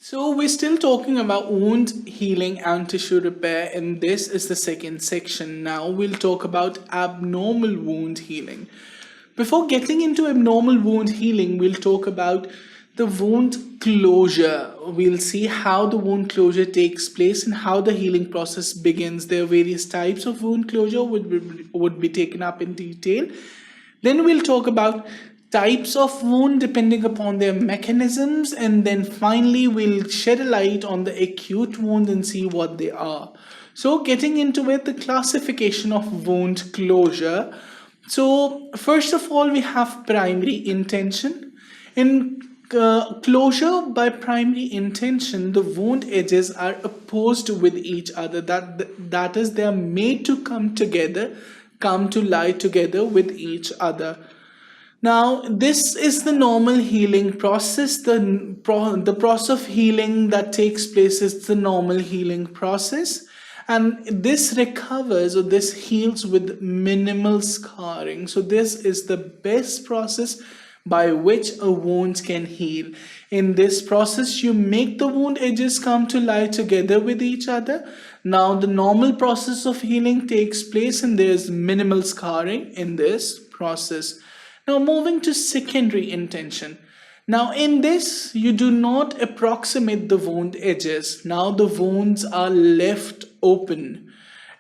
So we're still talking about wound healing and tissue repair, and this is the second section. Now we'll talk about abnormal wound healing. Before getting into abnormal wound healing, we'll talk about the wound closure. We'll see how the wound closure takes place and how the healing process begins. There are various types of wound closure would be taken up in detail. Then we'll talk about types of wound depending upon their mechanisms, and then finally we'll shed a light on the acute wound and see what they are. So getting into it, the classification of wound closure. So first of all, we have primary intention. In closure by primary intention, the wound edges are opposed with each other. That is, they are made to come together, come to lie together with each other. Now, this is the normal healing process. The process of healing that takes place is the normal healing process. And this recovers, or this heals with minimal scarring. So this is the best process by which a wound can heal. In this process, you make the wound edges come to lie together with each other. Now, the normal process of healing takes place and there's minimal scarring in this process. Now moving to secondary intention. Now in this, you do not approximate the wound edges. Now the wounds are left open.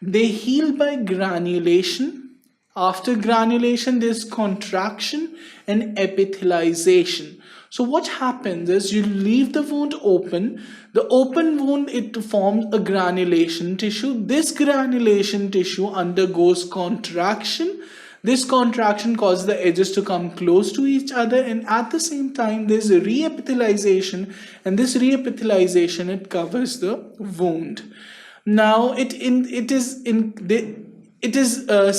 They heal by granulation. After granulation, there's contraction and epithelialization. So what happens is you leave the wound open. The open wound, it forms a granulation tissue. This granulation tissue undergoes contraction. This contraction causes the edges to come close to each other, and at the same time there's a reepithelialization, and this reepithelialization, it covers the wound. Now it is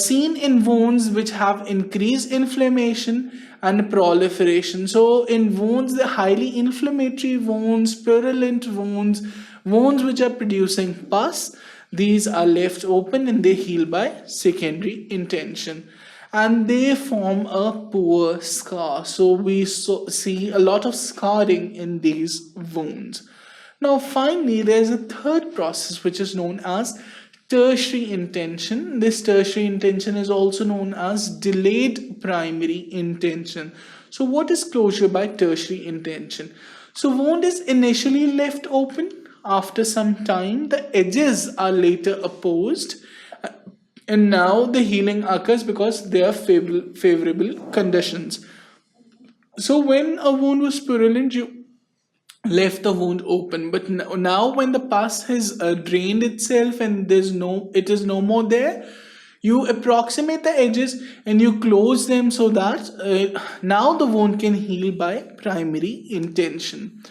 seen in wounds which have increased inflammation and proliferation. So in wounds, the highly inflammatory wounds, purulent wounds, wounds which are producing pus, these are left open and they heal by secondary intention. And they form a poor scar. So we see a lot of scarring in these wounds. Now finally, there's a third process which is known as tertiary intention. This tertiary intention is also known as delayed primary intention. So what is closure by tertiary intention? So wound is initially left open. After some time, the edges are later opposed. And now the healing occurs because there are favorable conditions. So when a wound was purulent, you left the wound open. But now when the pus has drained itself and it is no more there, you approximate the edges and you close them so that now the wound can heal by primary intention.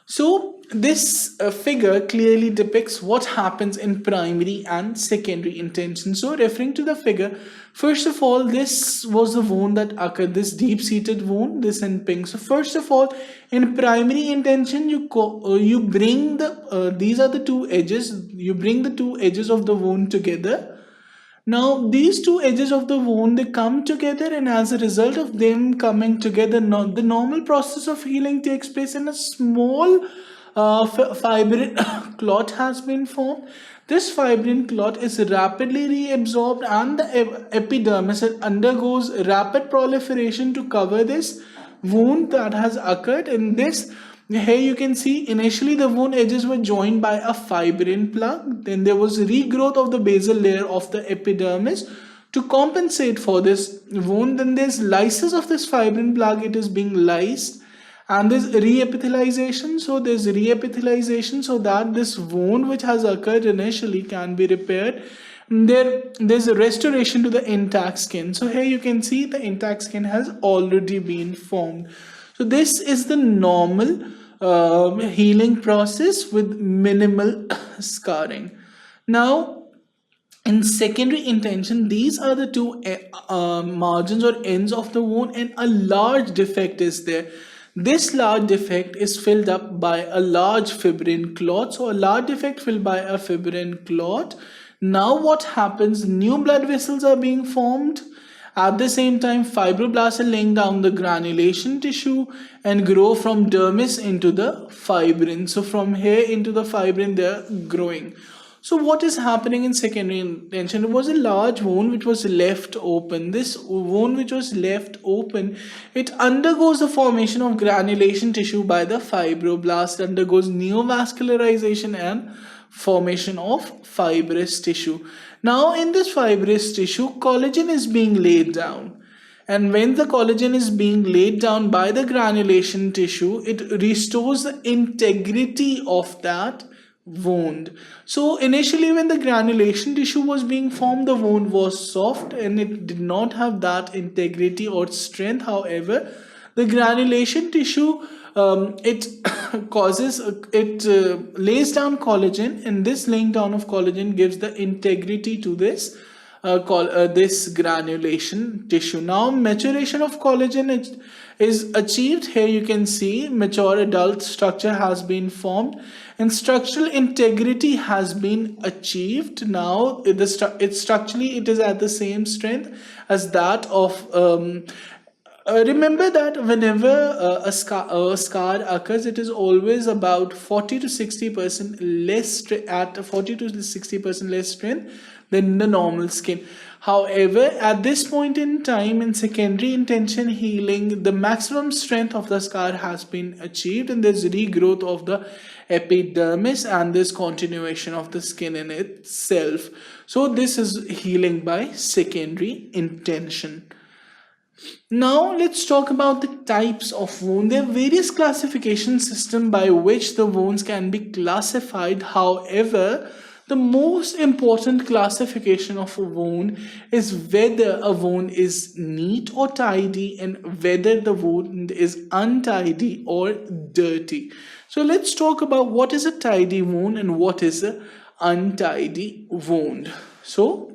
So this figure clearly depicts what happens in primary and secondary intention. So referring to the figure, first of all, this was the wound that occurred, this deep-seated wound, this in pink. So first of all, in primary intention, you bring these are the two edges, you bring the two edges of the wound together. Now these two edges of the wound, they come together, and as a result of them coming together, the normal process of healing takes place, and a small fibrin clot has been formed. This fibrin clot is rapidly reabsorbed, and the epidermis undergoes rapid proliferation to cover this wound that has occurred. In this, here you can see initially the wound edges were joined by a fibrin plug. Then there was regrowth of the basal layer of the epidermis to compensate for this wound. Then there's lysis of this fibrin plug, it is being lysed. And there's reepithelialization. So there's reepithelialization so that this wound which has occurred initially can be repaired. There's a restoration to the intact skin. So here you can see the intact skin has already been formed. So this is the normal healing process with minimal scarring. Now, in secondary intention, these are the two margins or ends of the wound, and a large defect is there. This large defect is filled up by a large fibrin clot. So a large defect filled by a fibrin clot. Now what happens? New blood vessels are being formed, At the same time, fibroblasts are laying down the granulation tissue and grow from dermis into the fibrin. So from here into the fibrin, they're growing. So what is happening in secondary intention? It was a large wound which was left open. This wound which was left open, it undergoes the formation of granulation tissue by the fibroblast, undergoes neovascularization and formation of fibrous tissue. Now in this fibrous tissue, collagen is being laid down. And when the collagen is being laid down by the granulation tissue, it restores the integrity of that wound. So initially when the granulation tissue was being formed, the wound was soft and it did not have that integrity or strength. However, the granulation tissue, it causes it lays down collagen, and this laying down of collagen gives the integrity to this this granulation tissue. Now maturation of collagen is achieved. Here you can see mature adult structure has been formed and structural integrity has been achieved. Now structurally it is at the same strength as that of remember that whenever a scar occurs, it is always about 40 to 60% less at 40 to 60% less strength than the normal skin. However, at this point in time in secondary intention healing, the maximum strength of the scar has been achieved and there's regrowth of the epidermis and this continuation of the skin in itself. So this is healing by secondary intention. Now let's talk about the types of wound. There are various classification systems by which the wounds can be classified. However, the most important classification of a wound is whether a wound is neat or tidy and whether the wound is untidy or dirty. So let's talk about what is a tidy wound and what is an untidy wound. So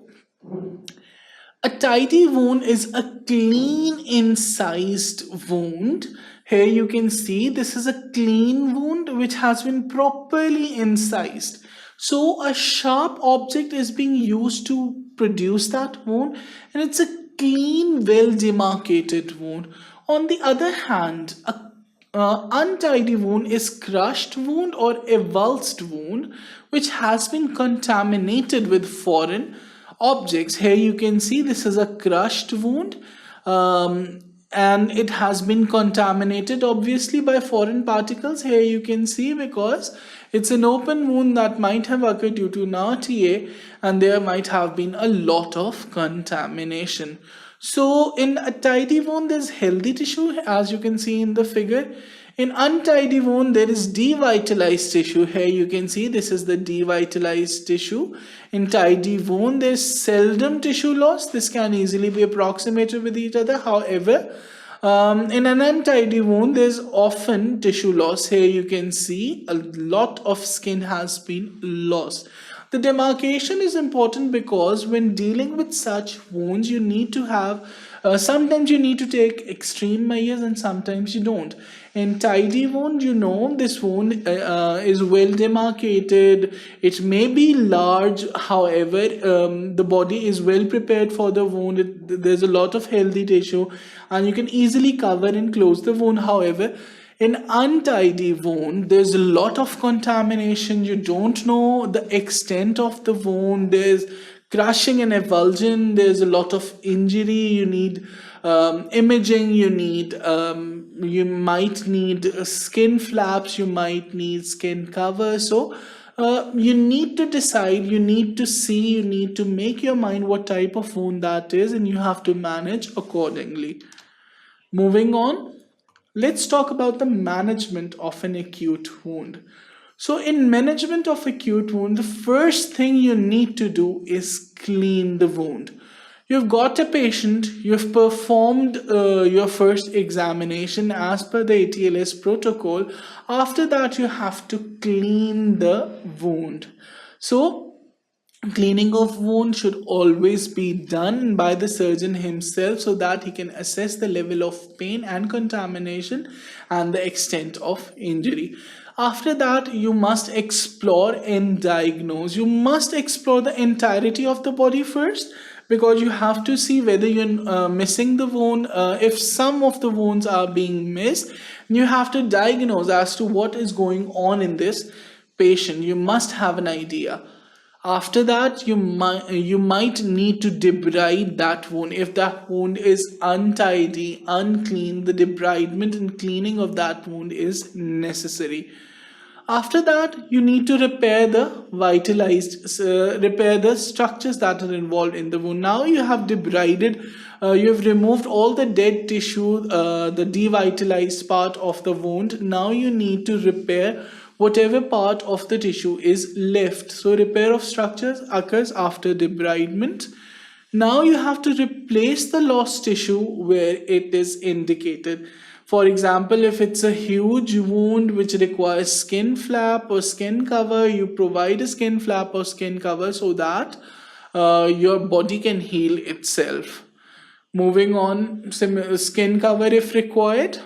a tidy wound is a clean incised wound. Here you can see this is a clean wound which has been properly incised. So a sharp object is being used to produce that wound and it's a clean, well demarcated wound. On the other hand, a untidy wound is crushed wound or avulsed wound which has been contaminated with foreign objects. Here you can see this is a crushed wound and it has been contaminated obviously by foreign particles. Here you can see because it's an open wound that might have occurred due to an RTA and there might have been a lot of contamination. So in a tidy wound there's healthy tissue as you can see in the figure. In untidy wound there is devitalized tissue. Here you can see this is the devitalized tissue. In tidy wound there's seldom tissue loss. This can easily be approximated with each other. However, in an untidy wound there's often tissue loss. Here you can see a lot of skin has been lost. The demarcation is important because when dealing with such wounds you need to have sometimes you need to take extreme measures and sometimes you don't. In tidy wound, you know this wound is well demarcated. It may be large, however, the body is well prepared for the wound. There's a lot of healthy tissue and you can easily cover and close the wound. However, in untidy wound, there's a lot of contamination. You don't know the extent of the wound. There's crushing and avulsion. There's a lot of injury. You need imaging. You might need skin flaps. You might need skin cover. So you need to decide. You need to see. You need to make your mind what type of wound that is, and you have to manage accordingly. Moving on. Let's talk about the management of an acute wound. So in management of acute wound, the first thing you need to do is clean the wound. You've got a patient, you've performed your first examination as per the ATLS protocol. After that, you have to clean the wound. So cleaning of wound should always be done by the surgeon himself so that he can assess the level of pain and contamination and the extent of injury. After that, you must explore and diagnose. You must explore the entirety of the body first because you have to see whether you're missing the wound. If some of the wounds are being missed, you have to diagnose as to what is going on in this patient. You must have an idea. After that, you might need to debride that wound. If that wound is untidy, unclean, the debridement and cleaning of that wound is necessary. After that, you need to repair the structures that are involved in the wound. Now you have debrided, you have removed all the dead tissue, the devitalized part of the wound. Now you need to repair whatever part of the tissue is left. So repair of structures occurs after debridement. Now you have to replace the lost tissue where it is indicated. For example, if it's a huge wound which requires skin flap or skin cover, you provide a skin flap or skin cover so that your body can heal itself. Moving on, skin cover if required.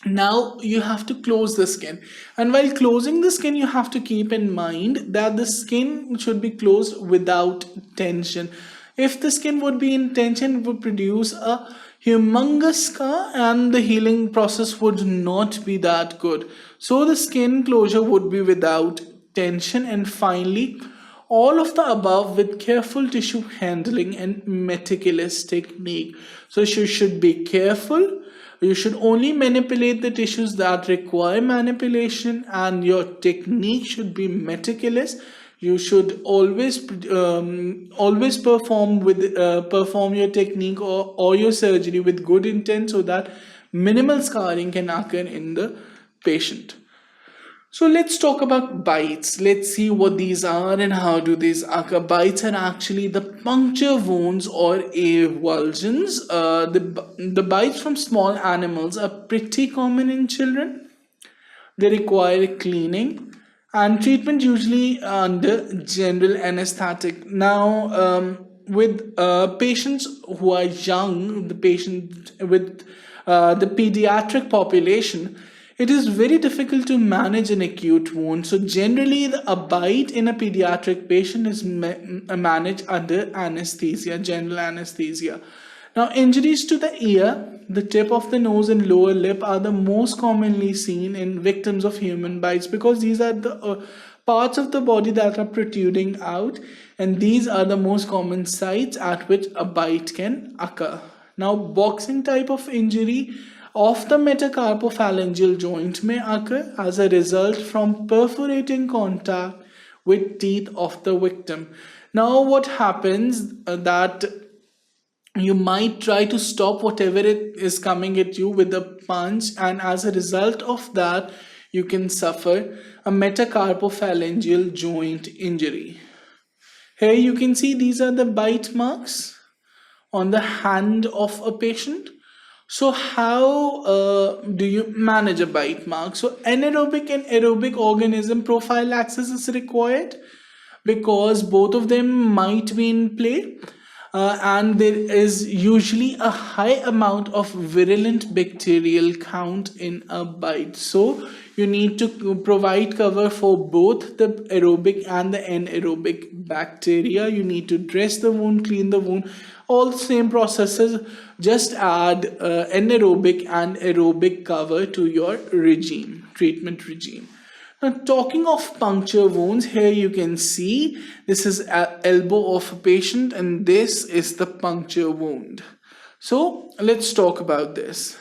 Now you have to close the skin, and while closing the skin you have to keep in mind that the skin should be closed without tension. If the skin would be in tension, it would produce a humongous scar and the healing process would not be that good. So the skin closure would be without tension. And finally, all of the above with careful tissue handling and meticulous technique. So you should be careful. You should only manipulate the tissues that require manipulation, and your technique should be meticulous. You should always perform your technique or your surgery with good intent so that minimal scarring can occur in the patient. So let's talk about bites. Let's see what these are and how do these occur. Bites are actually the puncture wounds or avulsions. The bites from small animals are pretty common in children. They require cleaning and treatment usually under general anesthetic. Now, with patients who are young, the patient with the pediatric population, it is very difficult to manage an acute wound. So generally, a bite in a pediatric patient is managed under anesthesia, general anesthesia. Now, injuries to the ear, the tip of the nose and lower lip are the most commonly seen in victims of human bites, because these are the parts of the body that are protruding out, and these are the most common sites at which a bite can occur. Now, boxing type of injury of the metacarpophalangeal joint may occur as a result from perforating contact with teeth of the victim. Now, what happens that you might try to stop whatever it is coming at you with a punch, and as a result of that, you can suffer a metacarpophalangeal joint injury. Here you can see these are the bite marks on the hand of a patient. So how do you manage a bite mark? So anaerobic and aerobic organism prophylaxis is required because both of them might be in play. And there is usually a high amount of virulent bacterial count in a bite. So you need to provide cover for both the aerobic and the anaerobic bacteria. You need to dress the wound, clean the wound, all the same processes. Just add anaerobic and aerobic cover to your treatment regime. Now, talking of puncture wounds, here you can see this is an elbow of a patient and this is the puncture wound. So let's talk about this.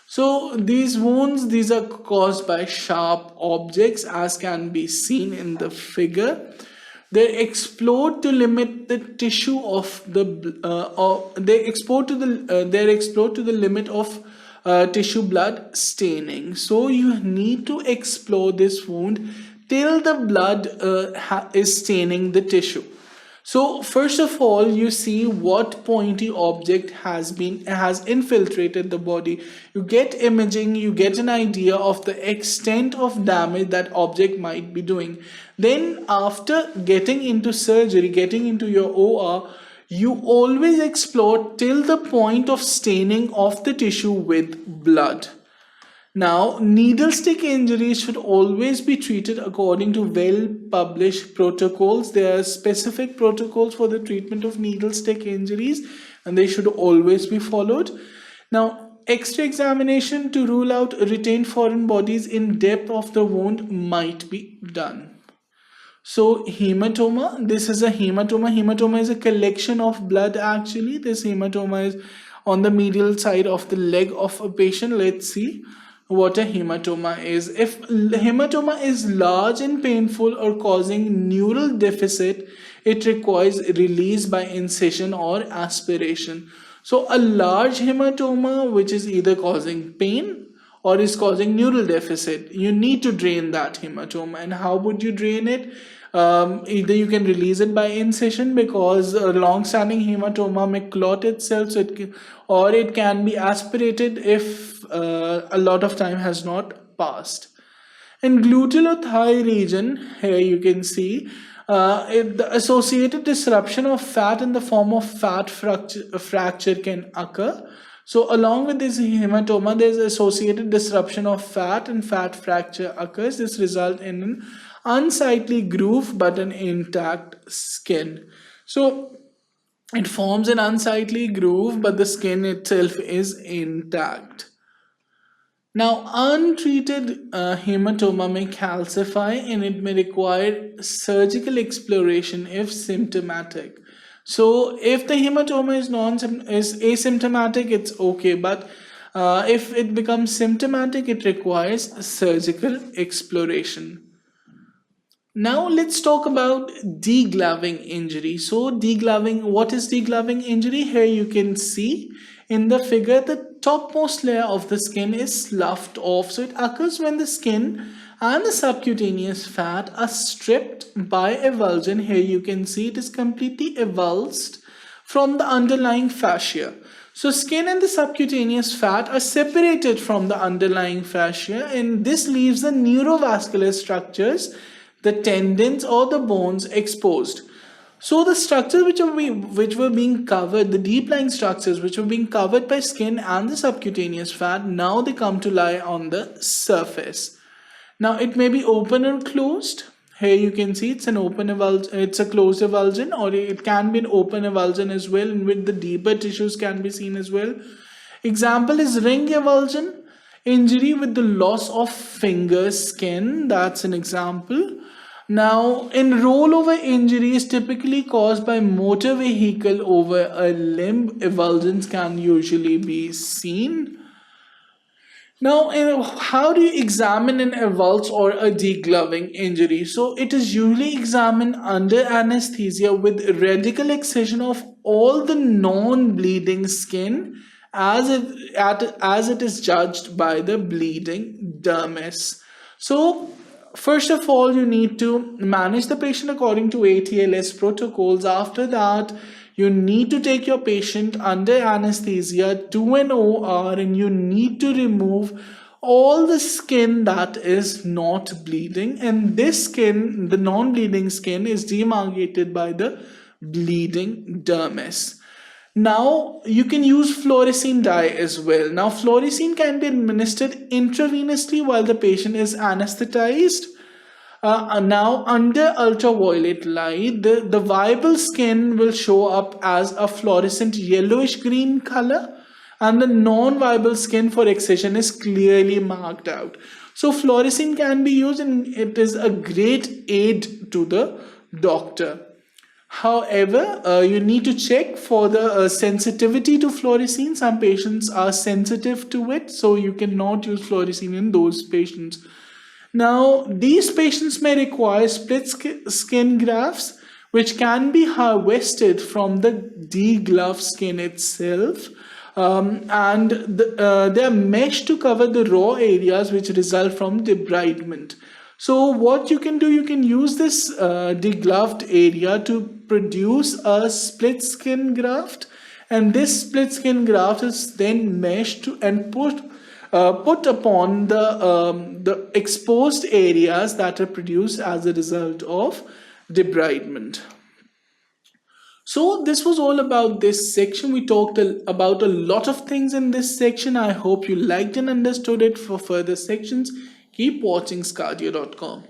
So these wounds, these are caused by sharp objects, as can be seen in the figure. They explode to limit the tissue of the they explode to the limit of tissue blood staining. So you need to explore this wound till the blood is staining the tissue. So first of all, you see what pointy object has infiltrated the body. You get imaging, you get an idea of the extent of damage that object might be doing. Then after getting into surgery, getting into your OR, you always explore till the point of staining of the tissue with blood. Now, needle stick injuries should always be treated according to well published protocols. There are specific protocols for the treatment of needle stick injuries, and they should always be followed. Now, X-ray examination to rule out retained foreign bodies in depth of the wound might be done. So hematoma, this is a hematoma. Hematoma is a collection of blood actually. This hematoma is on the medial side of the leg of a patient. Let's see what a hematoma is. If hematoma is large and painful or causing neural deficit, it requires release by incision or aspiration. So a large hematoma which is either causing pain or is causing neural deficit, you need to drain that hematoma. And how would you drain it? Either you can release it by incision, because a long-standing hematoma may clot itself, so or it can be aspirated if a lot of time has not passed. In gluteal or thigh region, here you can see the associated disruption of fat in the form of fat fracture can occur. So along with this hematoma, there is associated disruption of fat, and fat fracture occurs. This results in an unsightly groove but an intact skin. So it forms an unsightly groove, but the skin itself is intact. Now, untreated hematoma may calcify, and it may require surgical exploration if symptomatic. So, if the hematoma is asymptomatic, it's okay, but if it becomes symptomatic, it requires surgical exploration. Now let's talk about degloving injury. So degloving, what is degloving injury? Here you can see in the figure the topmost layer of the skin is sloughed off. So it occurs when the skin and the subcutaneous fat are stripped by avulsion. Here you can see it is completely avulsed from the underlying fascia. So skin and the subcutaneous fat are separated from the underlying fascia, and this leaves the neurovascular structures, the tendons or the bones, exposed. So the structures which were being covered, the deep lying structures which were being covered by skin and the subcutaneous fat, now they come to lie on the surface. Now it may be open or closed. Here you can see it's an open avulsion, it's a closed avulsion, or it can be an open avulsion as well, in which the deeper tissues can be seen as well. Example is ring avulsion, injury with the loss of finger skin. That's an example. Now, in rollover injuries typically caused by motor vehicle over a limb, avulsions can usually be seen. Now, how do you examine an avulse or a degloving injury? So, it is usually examined under anesthesia with radical excision of all the non-bleeding skin as it is judged by the bleeding dermis. So, first of all, you need to manage the patient according to ATLS protocols. After that, you need to take your patient under anesthesia to an OR, and you need to remove all the skin that is not bleeding. And this skin, the non-bleeding skin, is demarcated by the bleeding dermis. Now, you can use fluorescein dye as well. Now, fluorescein can be administered intravenously while the patient is anesthetized. Now, under ultraviolet light, the viable skin will show up as a fluorescent yellowish green color, and the non-viable skin for excision is clearly marked out. So, fluorescein can be used, and it is a great aid to the doctor. However, you need to check for the sensitivity to fluorescein. Some patients are sensitive to it, so you cannot use fluorescein in those patients. Now, these patients may require split skin grafts, which can be harvested from the degloved skin itself, and they are meshed to cover the raw areas which result from debridement. So what you can do, you can use this degloved area to produce a split skin graft, and this split skin graft is then meshed and put upon the exposed areas that are produced as a result of debridement. So this was all about this section. We talked about a lot of things in this section. I hope you liked and understood it. For further sections, keep watching sqadia.com.